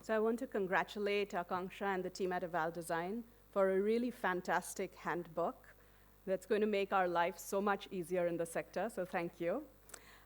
So I want to congratulate Akanksha and the team at Eval Design for a really fantastic handbook that's going to make our life so much easier in the sector, so thank you.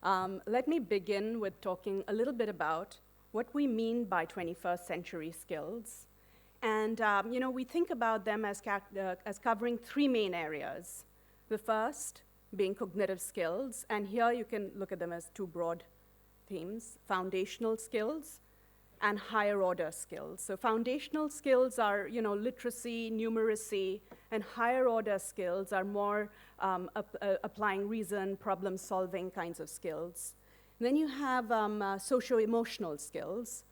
Let me begin with talking a little bit about what we mean by 21st century skills. And we think about them as covering three main areas. The first being cognitive skills, and here you can look at them as two broad themes: foundational skills and higher order skills. So foundational skills are, literacy, numeracy, and higher order skills are more applying reason, problem solving kinds of skills. Then you have socio-emotional skills,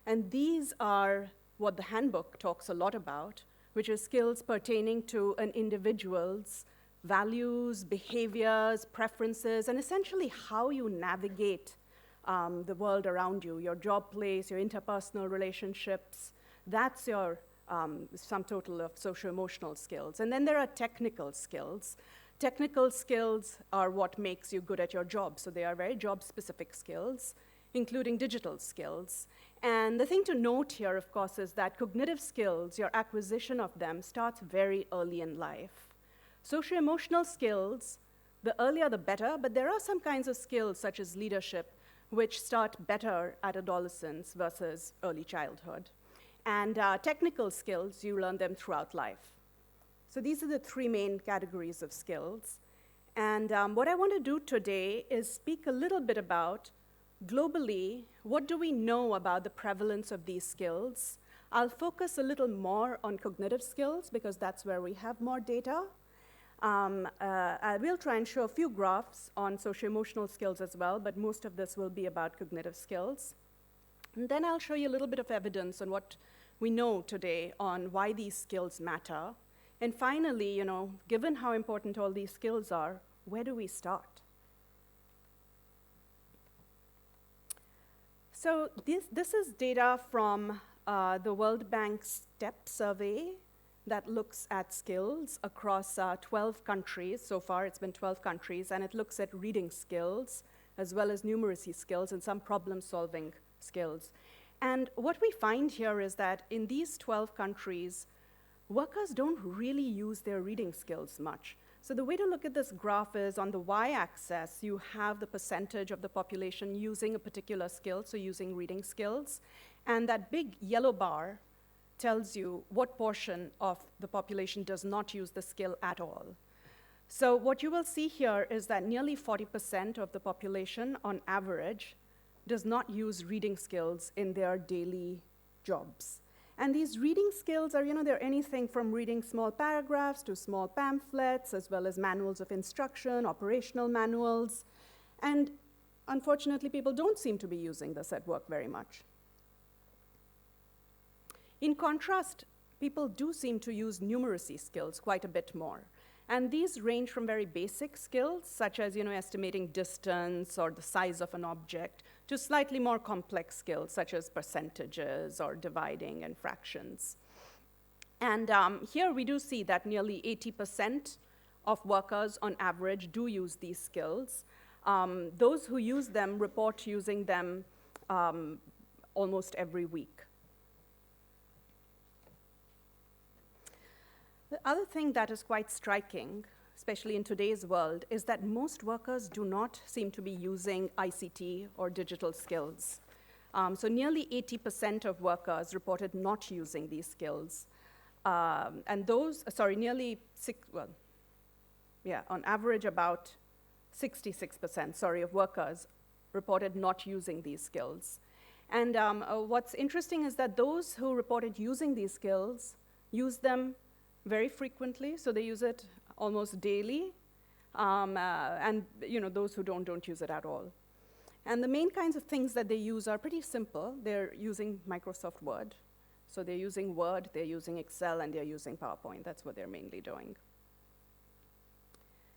and these are what the handbook talks a lot about, which is skills pertaining to an individual's values, behaviors, preferences, and essentially how you navigate the world around you, your job place, your interpersonal relationships. That's your sum total of socio-emotional skills. And then there are technical skills. Technical skills are what makes you good at your job. So they are very job-specific skills, including digital skills. And the thing to note here, of course, is that cognitive skills, your acquisition of them, starts very early in life. Socio-emotional skills, the earlier the better, but there are some kinds of skills, such as leadership, which start better at adolescence versus early childhood. And technical skills, you learn them throughout life. So these are the three main categories of skills. And what I want to do today is speak a little bit about, globally, what do we know about the prevalence of these skills? I'll focus a little more on cognitive skills, because that's where we have more data. I will try and show a few graphs on socio-emotional skills as well, but most of this will be about cognitive skills. And then I'll show you a little bit of evidence on what we know today on why these skills matter. And finally, given how important all these skills are, where do we start? So this is data from the World Bank STEP survey that looks at skills across 12 countries. So far, it's been 12 countries, and it looks at reading skills, as well as numeracy skills and some problem-solving skills. And what we find here is that in these 12 countries, workers don't really use their reading skills much. So the way to look at this graph is, on the y-axis, you have the percentage of the population using a particular skill, so using reading skills. And that big yellow bar tells you what portion of the population does not use the skill at all. So what you will see here is that nearly 40% of the population, on average, does not use reading skills in their daily jobs. And these reading skills are, they're anything from reading small paragraphs to small pamphlets, as well as manuals of instruction, operational manuals. And unfortunately, people don't seem to be using this at work very much. In contrast, people do seem to use numeracy skills quite a bit more. And these range from very basic skills, such as estimating distance or the size of an object, to slightly more complex skills, such as percentages or dividing and fractions. And here we do see that nearly 80% of workers on average do use these skills. Those who use them report using them almost every week. The other thing that is quite striking, especially in today's world, is that most workers do not seem to be using ICT or digital skills. So nearly 80% of workers reported not using these skills. And those, on average about 66%, of workers reported not using these skills. And what's interesting is that those who reported using these skills use them very frequently, so they use it almost daily, and those who don't use it at all. And the main kinds of things that they use are pretty simple. They're using Microsoft Word. So they're using Word, they're using Excel, and they're using PowerPoint. That's what they're mainly doing.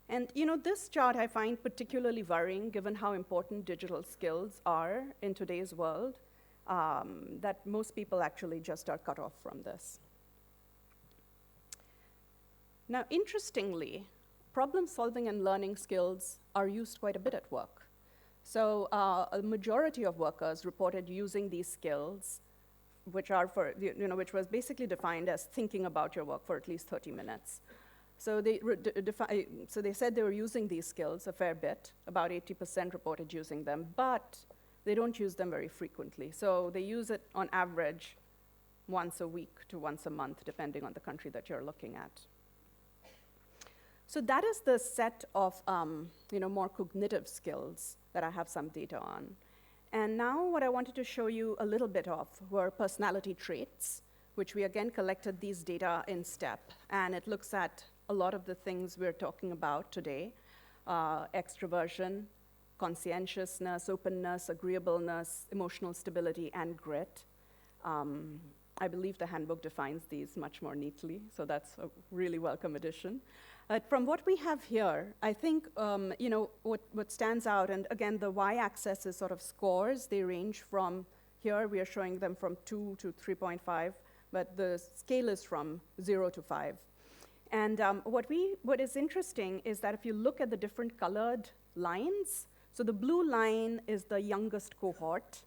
And this chart I find particularly worrying, given how important digital skills are in today's world, that most people actually just are cut off from this. Now, interestingly, problem solving and learning skills are used quite a bit at work. So a majority of workers reported using these skills which are for, which was basically defined as thinking about your work for at least 30 minutes. So they said they were using these skills a fair bit. About 80% reported using them, but they don't use them very frequently. So they use it on average once a week to once a month, depending on the country that you're looking at. So that is the set of more cognitive skills that I have some data on. And now what I wanted to show you a little bit of were personality traits, which we again collected these data in STEP. And it looks at a lot of the things we're talking about today: extroversion, conscientiousness, openness, agreeableness, emotional stability, and grit. I believe the handbook defines these much more neatly, so that's a really welcome addition. From what we have here, I think what stands out, and again, the y-axis is sort of scores. They range from, here we are showing them from 2 to 3.5, but the scale is from 0 to 5. And what is interesting is that if you look at the different colored lines, so the blue line is the youngest cohort,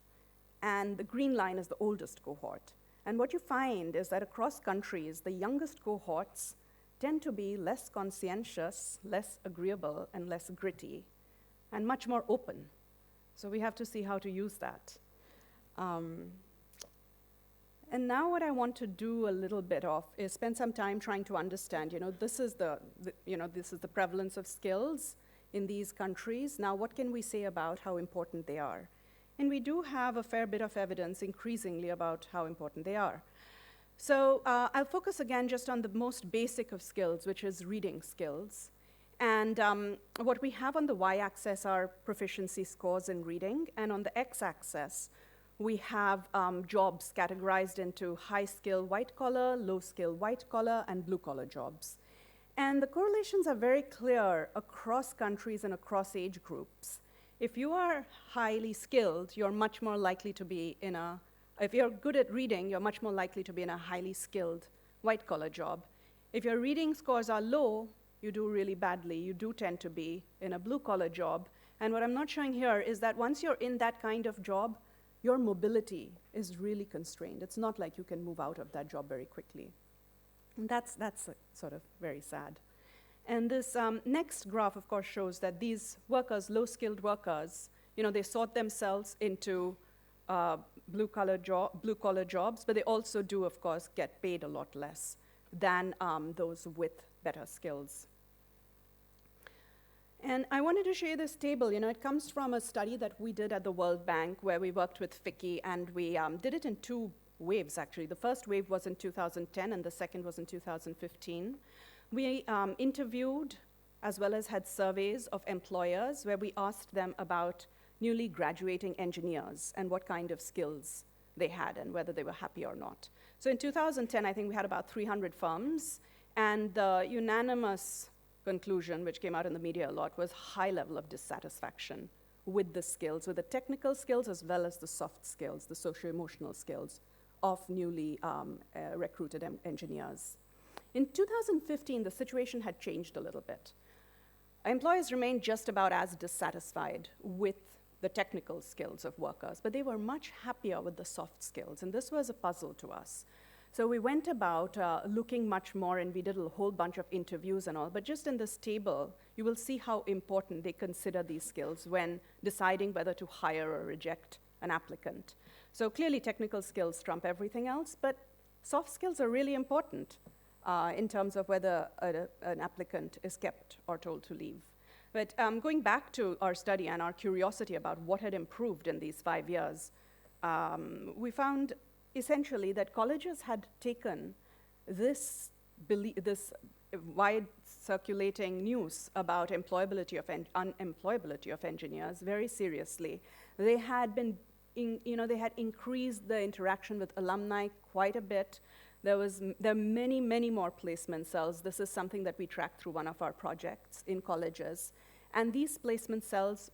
and the green line is the oldest cohort. And what you find is that across countries, the youngest cohorts tend to be less conscientious, less agreeable, and less gritty, and much more open. So we have to see how to use that. And now what I want to do a little bit of is spend some time trying to understand, this is the prevalence of skills in these countries. Now, what can we say about how important they are? And we do have a fair bit of evidence increasingly about how important they are. So I'll focus again just on the most basic of skills, which is reading skills. And what we have on the y-axis are proficiency scores in reading, and on the x-axis, we have jobs categorized into high-skill white-collar, low-skill white-collar, and blue-collar jobs. And the correlations are very clear across countries and across age groups. If you are highly skilled, you're much more likely to be if you're good at reading, you're much more likely to be in a highly skilled white-collar job. If your reading scores are low, you do really badly. You do tend to be in a blue-collar job. And what I'm not showing here is that once you're in that kind of job, your mobility is really constrained. It's not like you can move out of that job very quickly. And that's sort of very sad. And this next graph, of course, shows that these workers, low-skilled workers, they sort themselves into blue-collar jobs, but they also do, of course, get paid a lot less than those with better skills. And I wanted to show you this table. It comes from a study that we did at the World Bank where we worked with FICCI, and we did it in 2 waves, actually. The first wave was in 2010, and the second was in 2015. We interviewed, as well as had surveys of employers where we asked them about newly graduating engineers and what kind of skills they had and whether they were happy or not. So in 2010, I think we had about 300 firms, and the unanimous conclusion, which came out in the media a lot, was high level of dissatisfaction with the skills, with the technical skills as well as the soft skills, the socio-emotional skills of newly recruited engineers. In 2015, the situation had changed a little bit. Employers remained just about as dissatisfied with the technical skills of workers, but they were much happier with the soft skills, and this was a puzzle to us. So we went about looking much more, and we did a whole bunch of interviews and all, but just in this table, you will see how important they consider these skills when deciding whether to hire or reject an applicant. So clearly technical skills trump everything else, but soft skills are really important in terms of whether an applicant is kept or told to leave. But going back to our study and our curiosity about what had improved in these 5 years, we found essentially that colleges had taken this wide circulating news about employability of unemployability of engineers very seriously. They had been, they had increased the interaction with alumni quite a bit. There are many, many more placement cells. This is something that we tracked through one of our projects in colleges. And these placement cells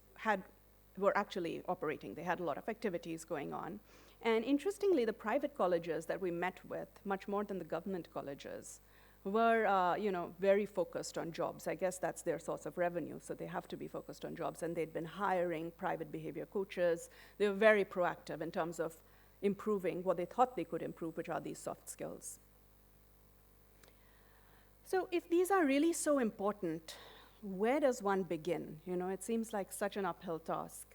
were actually operating. They had a lot of activities going on. And interestingly, the private colleges that we met with, much more than the government colleges, were very focused on jobs. I guess that's their source of revenue, so they have to be focused on jobs. And they'd been hiring private behavior coaches. They were very proactive in terms of improving what they thought they could improve, which are these soft skills. So if these are really so important, where does one begin? You know, it seems like such an uphill task.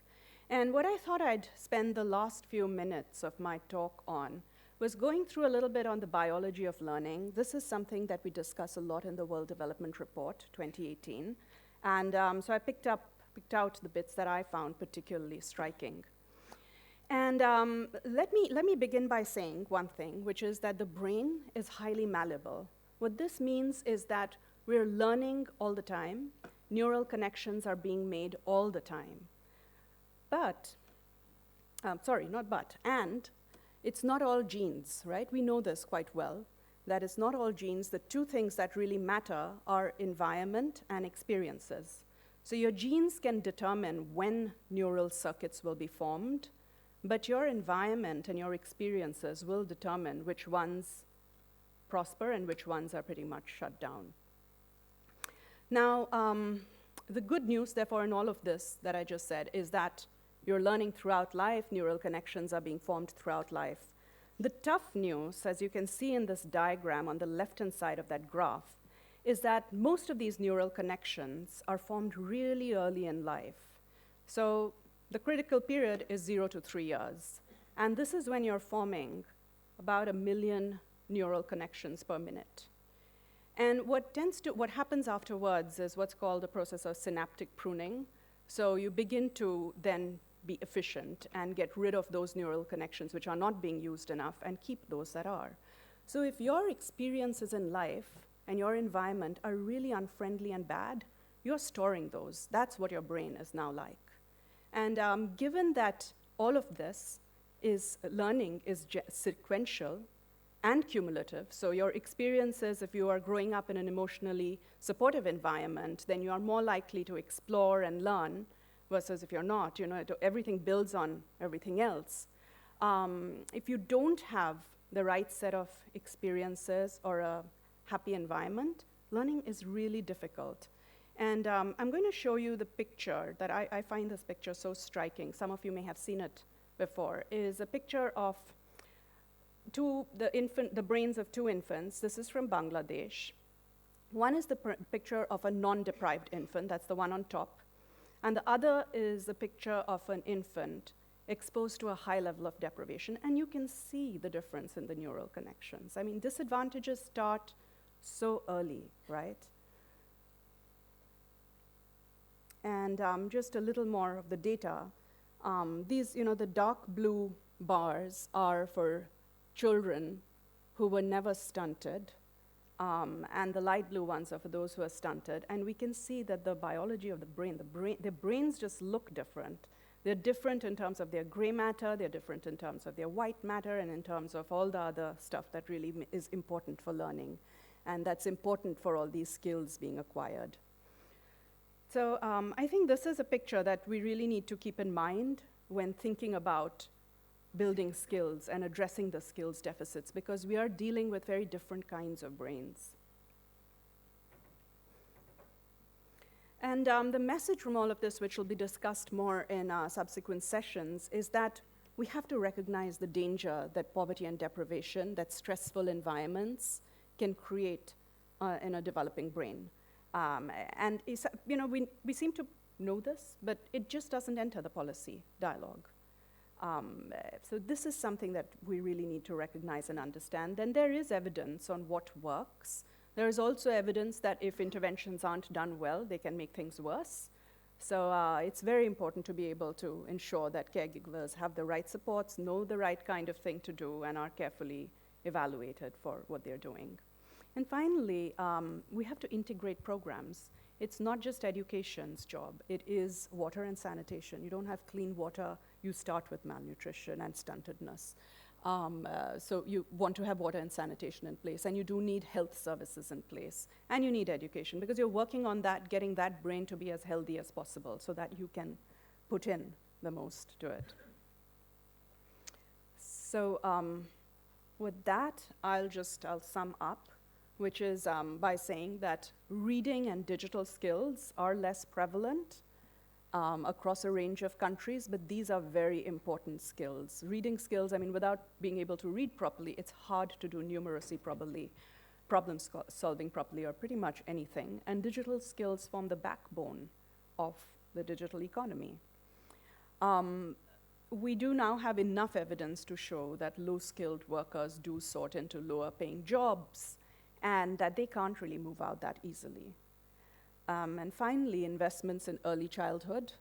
And what I thought I'd spend the last few minutes of my talk on was going through a little bit on the biology of learning. This is something that we discuss a lot in the World Development Report 2018. And so I picked out the bits that I found particularly striking. And let me begin by saying one thing, which is that the brain is highly malleable. What this means is that we're learning all the time. Neural connections are being made all the time. And it's not all genes, right? We know this quite well, that it's not all genes. The two things that really matter are environment and experiences. So your genes can determine when neural circuits will be formed, but your environment and your experiences will determine which ones prosper and which ones are pretty much shut down. Now, the good news, therefore, in all of this that I just said is that you're learning throughout life, neural connections are being formed throughout life. The tough news, as you can see in this diagram on the left-hand side of that graph, is that most of these neural connections are formed really early in life. So the critical period is 0 to 3 years. And this is when you're forming about 1 million neural connections per minute. And what happens afterwards is what's called the process of synaptic pruning. So you begin to then be efficient and get rid of those neural connections which are not being used enough and keep those that are. So if your experiences in life and your environment are really unfriendly and bad, you're storing those. That's what your brain is now like. And given that all of this learning is sequential and cumulative, so your experiences, if you are growing up in an emotionally supportive environment, then you are more likely to explore and learn, versus if you're not, you know, everything builds on everything else. If you don't have the right set of experiences or a happy environment, learning is really difficult. And I'm going to show you the picture that I find this picture so striking. Some of you may have seen it before. Is a picture of the brains of two infants. This is from Bangladesh. One is the picture of a non-deprived infant, that's the one on top. And the other is a picture of an infant exposed to a high level of deprivation. And you can see the difference in the neural connections. I mean, disadvantages start so early, right? And just a little more of the data. These, the dark blue bars are for children who were never stunted. And the light blue ones are for those who are stunted. And we can see that the biology of the brain, their brains just look different. They're different in terms of their gray matter, they're different in terms of their white matter, and in terms of all the other stuff that really is important for learning. And that's important for all these skills being acquired. So I think this is a picture that we really need to keep in mind when thinking about building skills and addressing the skills deficits, because we are dealing with very different kinds of brains. And the message from all of this, which will be discussed more in subsequent sessions, is that we have to recognize the danger that poverty and deprivation, that stressful environments can create in a developing brain. And we seem to know this, but it just doesn't enter the policy dialogue. So this is something that we really need to recognize and understand. And there is evidence on what works. There is also evidence that if interventions aren't done well, they can make things worse. So it's very important to be able to ensure that caregivers have the right supports, know the right kind of thing to do, and are carefully evaluated for what they're doing. And finally, we have to integrate programs. It's not just education's job. It is water and sanitation. You don't have clean water, you start with malnutrition and stuntedness. So you want to have water and sanitation in place, and you do need health services in place, and you need education, because you're working on that, getting that brain to be as healthy as possible so that you can put in the most to it. So with that, I'll sum up, which is by saying that reading and digital skills are less prevalent, across a range of countries, but these are very important skills. Reading skills, I mean, without being able to read properly, it's hard to do numeracy properly, solving properly, or pretty much anything. And digital skills form the backbone of the digital economy. We do now have enough evidence to show that low-skilled workers do sort into lower-paying jobs, and that they can't really move out that easily. And finally, investments in early childhood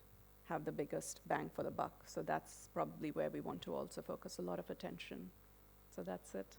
have the biggest bang for the buck. So that's probably where we want to also focus a lot of attention. So that's it.